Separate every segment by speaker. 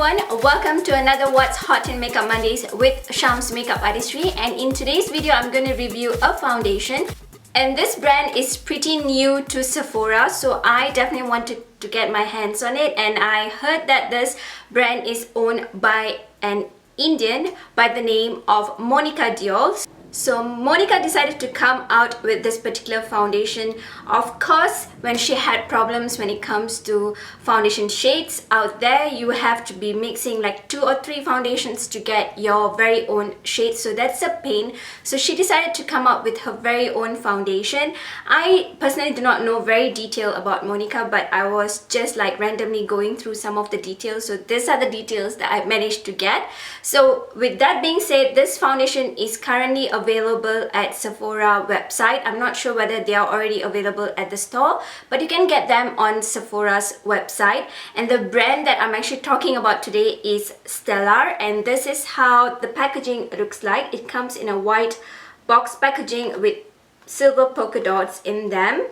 Speaker 1: everyone, welcome to another What's Hot in Makeup Mondays with Sham's Makeup Artistry, and in today's video I'm going to review a foundation, and this brand is pretty new to Sephora, so I definitely wanted to get my hands on it. And I heard that this brand is owned by an Indian by the name of Monika Deol. So Monika decided to come out with this particular foundation. Of course, when she had problems when it comes to foundation shades out there, you have to be mixing like 2 or 3 foundations to get your very own shade, so that's a pain. So she decided to come up with her very own foundation. I personally do not know very detail about Monika, but I was just like randomly going through some of the details, so these are the details that I managed to get. So with that being said, this foundation is currently available at Sephora website. I'm not sure whether they are already available at the store, but you can get them on Sephora's website. And the brand that I'm actually talking about today is Stellar, and this is how the packaging looks like. It comes in a white box packaging with silver polka dots in them.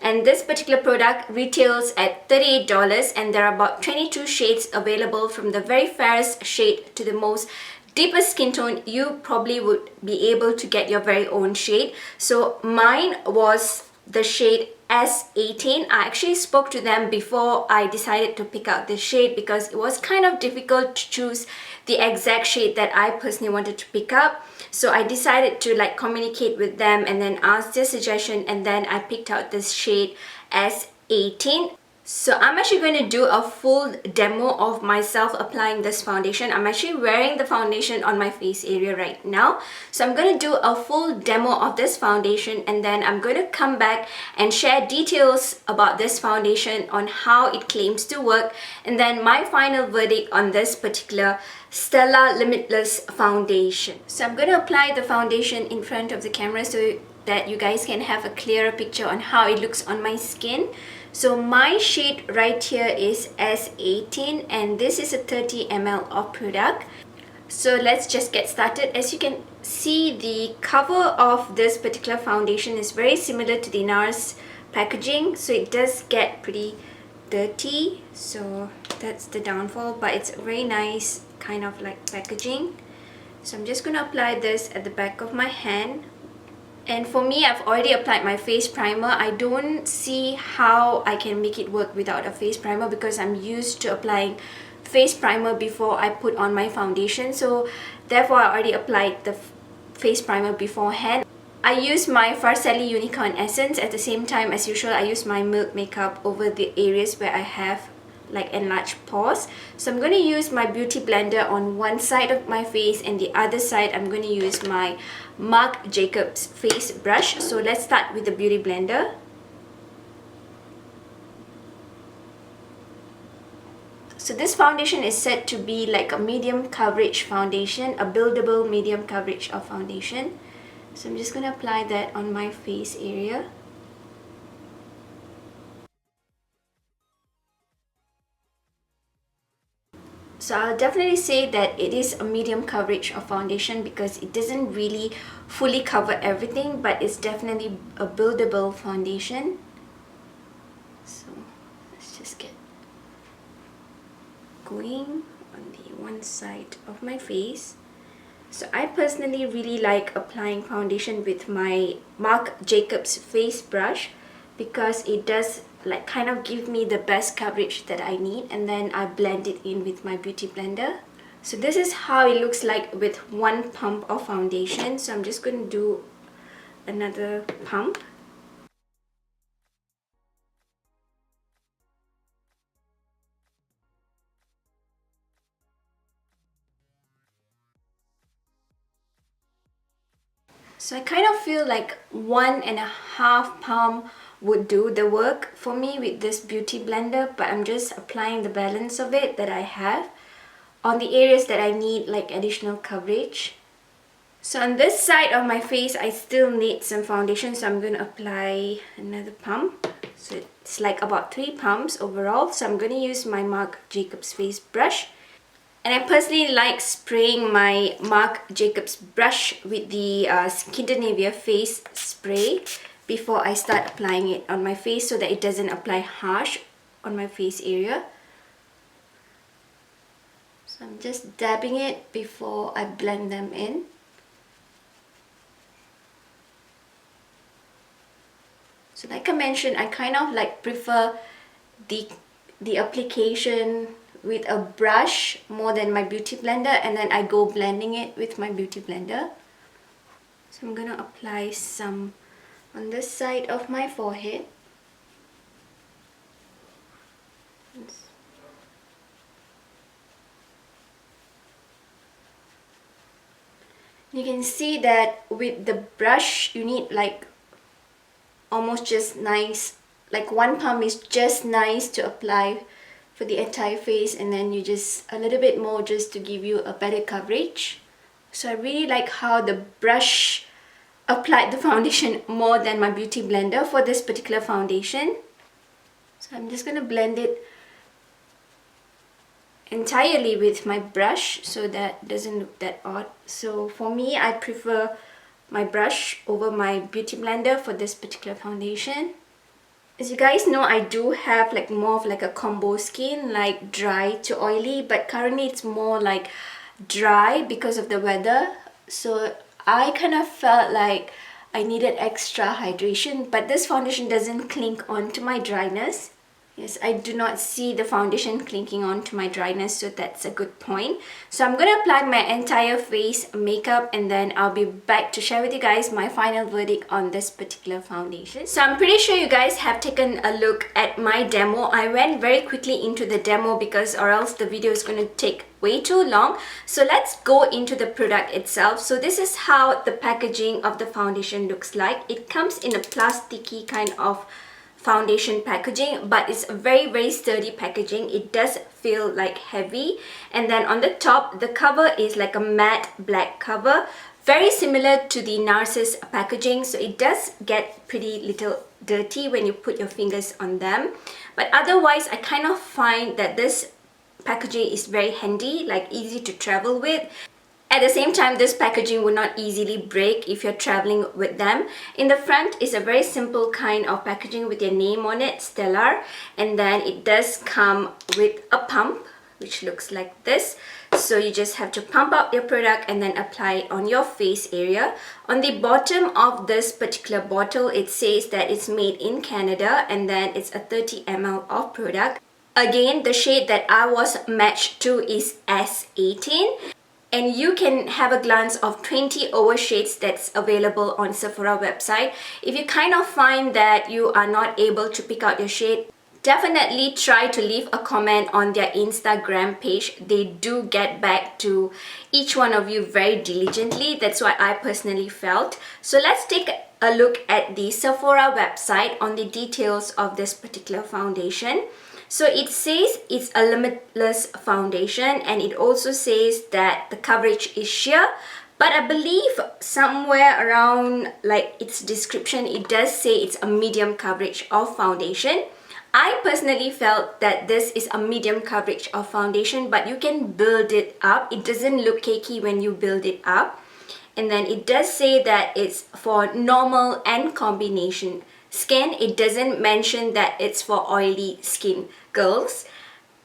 Speaker 1: And this particular product retails at $38, and there are about 22 shades available, from the very fairest shade to the most deepest skin tone. You probably would be able to get your very own shade. So mine was the shade S18. I actually spoke to them before I decided to pick out this shade because it was kind of difficult to choose the exact shade that I personally wanted to pick up. So I decided to like communicate with them and then ask their suggestion, and then I picked out this shade S18. So I'm actually going to do a full demo of myself applying this foundation. I'm actually wearing the foundation on my face area right now. So I'm going to do a full demo of this foundation, and then I'm going to come back and share details about this foundation, on how it claims to work, and then my final verdict on this particular Stellar Limitless foundation. So I'm going to apply the foundation in front of the camera so that you guys can have a clearer picture on how it looks on my skin. So my shade right here is S18, and this is a 30 ml of product. So let's just get started. As you can see, the cover of this particular foundation is very similar to the NARS packaging, so it does get pretty dirty, so that's the downfall, but it's very nice kind of like packaging. So I'm just going to apply this at the back of my hand. And for me, I've already applied my face primer. I don't see how I can make it work without a face primer because I'm used to applying face primer before I put on my foundation. So therefore, I already applied the face primer beforehand. I use my Farcelli Unicorn Essence. At the same time, as usual, I use my Milk Makeup over the areas where I have like enlarged pores. So I'm going to use my beauty blender on one side of my face, and the other side I'm going to use my Marc Jacobs face brush. So let's start with the beauty blender. So this foundation is said to be like a medium coverage foundation, a buildable medium coverage of foundation. So I'm just going to apply that on my face area. So I'll definitely say that it is a medium coverage of foundation because it doesn't really fully cover everything, but it's definitely a buildable foundation. So let's just get going on the one side of my face. So I personally really like applying foundation with my Marc Jacobs face brush because it does like kind of give me the best coverage that I need, and then I blend it in with my beauty blender. So this is how it looks like with one pump of foundation. So I'm just going to do another pump. So I kind of feel like 1.5 pump would do the work for me with this beauty blender, but I'm just applying the balance of it that I have on the areas that I need like additional coverage. So on this side of my face, I still need some foundation, so I'm going to apply another pump. So it's like about 3 pumps overall. So I'm going to use my Marc Jacobs face brush. And I personally like spraying my Marc Jacobs brush with the Skindinavia face spray before I start applying it on my face, so that it doesn't apply harsh on my face area. So I'm just dabbing it before I blend them in. So like I mentioned, I kind of like prefer the application with a brush more than my beauty blender, and then I go blending it with my beauty blender. So I'm gonna apply some on this side of my forehead. You can see that with the brush you need like almost just nice, like one palm is just nice to apply for the entire face, and then you just a little bit more just to give you a better coverage. So I really like how the brush applied the foundation more than my beauty blender for this particular foundation. So I'm just gonna blend it entirely with my brush so that doesn't look that odd. So for me, I prefer my brush over my beauty blender for this particular foundation. As you guys know, I do have like more of like a combo skin, like dry to oily, but currently it's more like dry because of the weather. So I kind of felt like I needed extra hydration, but this foundation doesn't cling on to my dryness. Yes, I do not see the foundation clinking on to my dryness, so that's a good point. So I'm going to apply my entire face makeup, and then I'll be back to share with you guys my final verdict on this particular foundation. So I'm pretty sure you guys have taken a look at my demo. I went very quickly into the demo because or else the video is going to take way too long. So let's go into the product itself. So this is how the packaging of the foundation looks like. It comes in a plasticky kind of foundation packaging, but it's a very sturdy packaging. It does feel like heavy, and then on the top the cover is like a matte black cover, very similar to the NARS's packaging, so it does get pretty little dirty when you put your fingers on them. But otherwise I kind of find that this packaging is very handy, like easy to travel with. At the same time, this packaging will not easily break if you're traveling with them. In the front is a very simple kind of packaging with your name on it, Stellar, and then it does come with a pump which looks like this. So you just have to pump up your product and then apply it on your face area. On the bottom of this particular bottle, it says that it's made in Canada, and then it's a 30 ml of product. Again, the shade that I was matched to is S18. And you can have a glance of 20 over shades that's available on Sephora website. If you kind of find that you are not able to pick out your shade, definitely try to leave a comment on their Instagram page. They do get back to each one of you very diligently. That's what I personally felt. So let's take a look at the Sephora website on the details of this particular foundation. So it says it's a limitless foundation, and it also says that the coverage is sheer, but I believe somewhere around like its description it does say it's a medium coverage of foundation. I personally felt that this is a medium coverage of foundation, but you can build it up. It doesn't look cakey when you build it up. And then it does say that it's for normal and combination skin. It doesn't mention that it's for oily skin girls,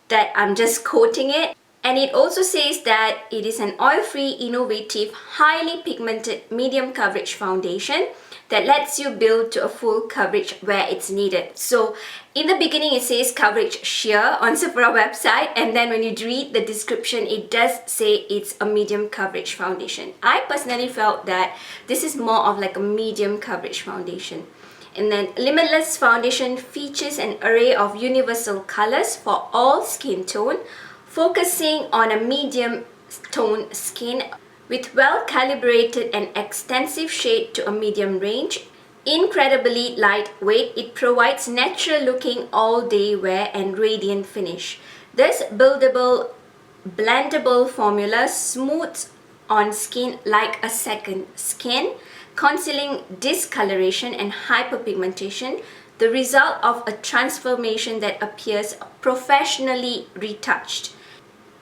Speaker 1: that I'm just quoting it. And it also says that it is an oil-free, innovative, highly pigmented medium coverage foundation that lets you build to a full coverage where it's needed. So in the beginning it says coverage sheer on Sephora website, and then when you read the description it does say it's a medium coverage foundation. I personally felt that this is more of like a medium coverage foundation. And then Limitless foundation features an array of universal colors for all skin tone, focusing on a medium tone skin with well-calibrated and extensive shade to a medium range. Incredibly lightweight, it provides natural looking all-day wear and radiant finish. This buildable, blendable formula smooths on skin like a second skin, concealing discoloration and hyperpigmentation, the result of a transformation that appears professionally retouched.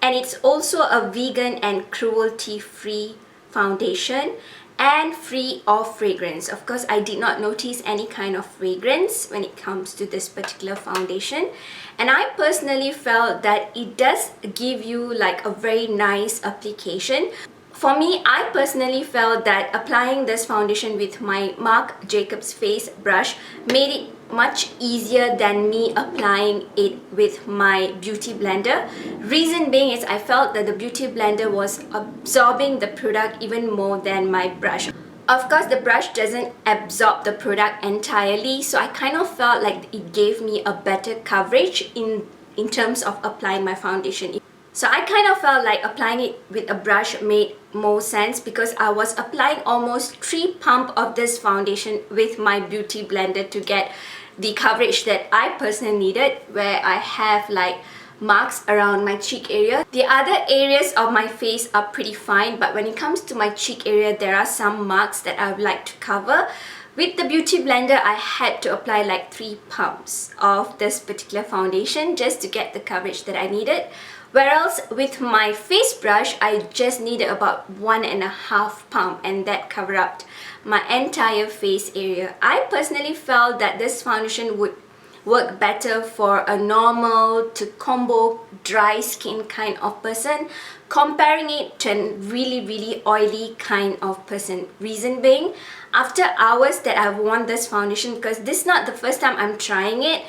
Speaker 1: And it's also a vegan and cruelty-free foundation, and free of fragrance. Of course, I did not notice any kind of fragrance when it comes to this particular foundation, and I personally felt that it does give you like a very nice application. For me, I personally felt that applying this foundation with my Marc Jacobs face brush made it much easier than me applying it with my beauty blender. Reason being is I felt that the beauty blender was absorbing the product even more than my brush. Of course, the brush doesn't absorb the product entirely, so I kind of felt like it gave me a better coverage in terms of applying my foundation. So I kind of felt like applying it with a brush made more sense because I was applying almost 3 pumps of this foundation with my beauty blender to get the coverage that I personally needed, where I have like marks around my cheek area. The other areas of my face are pretty fine, but when it comes to my cheek area, there are some marks that I would like to cover. With the beauty blender, I had to apply like 3 pumps of this particular foundation just to get the coverage that I needed. Whereas with my face brush, I just needed about 1.5 pump, and that covered up my entire face area. I personally felt that this foundation would work better for a normal to combo dry skin kind of person, comparing it to a really oily kind of person. Reason being, after hours that I've worn this foundation, because this is not the first time I'm trying it,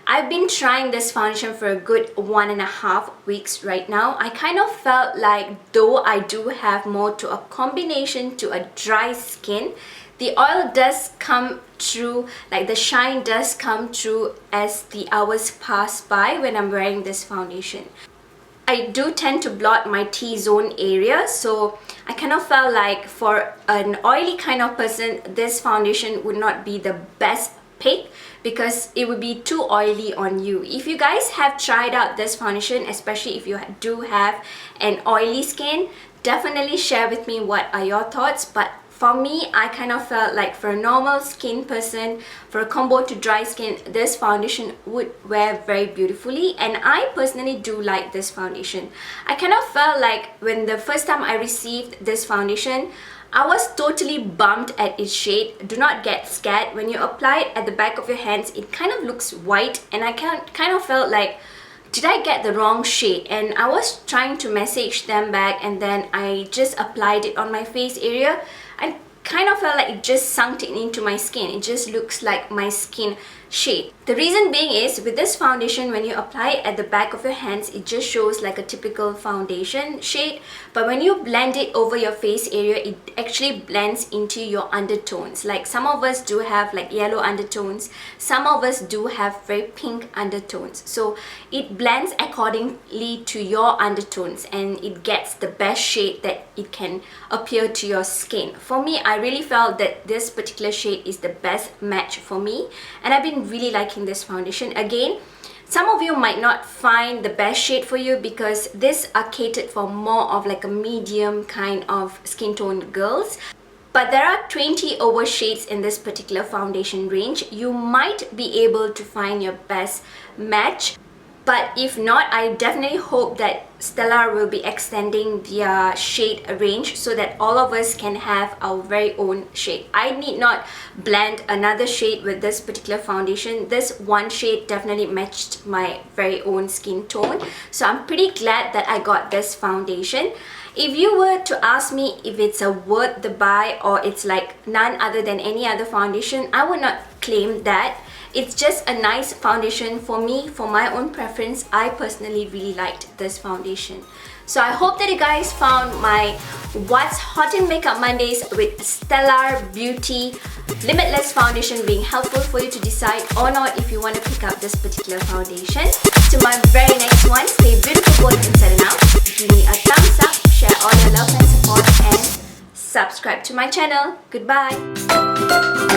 Speaker 1: I've been trying this foundation for a good 1.5 weeks right now. I kind of felt like though I do have more to a combination to a dry skin, the oil does come through, like the shine does come through as the hours pass by when I'm wearing this foundation. I do tend to blot my T-zone area, so I kind of felt like for an oily kind of person, this foundation would not be the best pick because it would be too oily on you. If you guys have tried out this foundation, especially if you do have an oily skin, definitely share with me what are your thoughts. But for me, I kind of felt like for a normal skin person, for a combo to dry skin, this foundation would wear very beautifully, and I personally do like this foundation. I kind of felt like when the first time I received this foundation, I was totally bummed at its shade. Do not get scared. When you apply it at the back of your hands, it kind of looks white, and I kind of felt like, did I get the wrong shade? And I was trying to message them back, and then I just applied it on my face area. I kind of felt like it just sunk it into my skin. It just looks like my skin shade. The reason being is with this foundation, when you apply it at the back of your hands, it just shows like a typical foundation shade, but when you blend it over your face area, it actually blends into your undertones. Like some of us do have like yellow undertones, some of us do have very pink undertones, so it blends accordingly to your undertones and it gets the best shade that it can appear to your skin. For me, I really felt that this particular shade is the best match for me, and I've been really liking this foundation. Again, some of you might not find the best shade for you because this are catered for more of like a medium kind of skin tone girls, but there are 20 over shades in this particular foundation range. You might be able to find your best match, but if not, I definitely hope that Stellar will be extending their shade range so that all of us can have our very own shade. I need not blend another shade with this particular foundation. This one shade definitely matched my very own skin tone, so I'm pretty glad that I got this foundation. If you were to ask me if it's a worth the buy or it's like none other than any other foundation, I would not claim that. It's just a nice foundation for me, for my own preference. I personally really liked this foundation. So I hope that you guys found my What's Hot in Makeup Mondays with Stellar Beauty Limitless foundation being helpful for you to decide or not if you want to pick up this particular foundation. To my very next one, stay beautiful both inside and out. Give me a thumbs up, share all your love and support, and subscribe to my channel. Goodbye.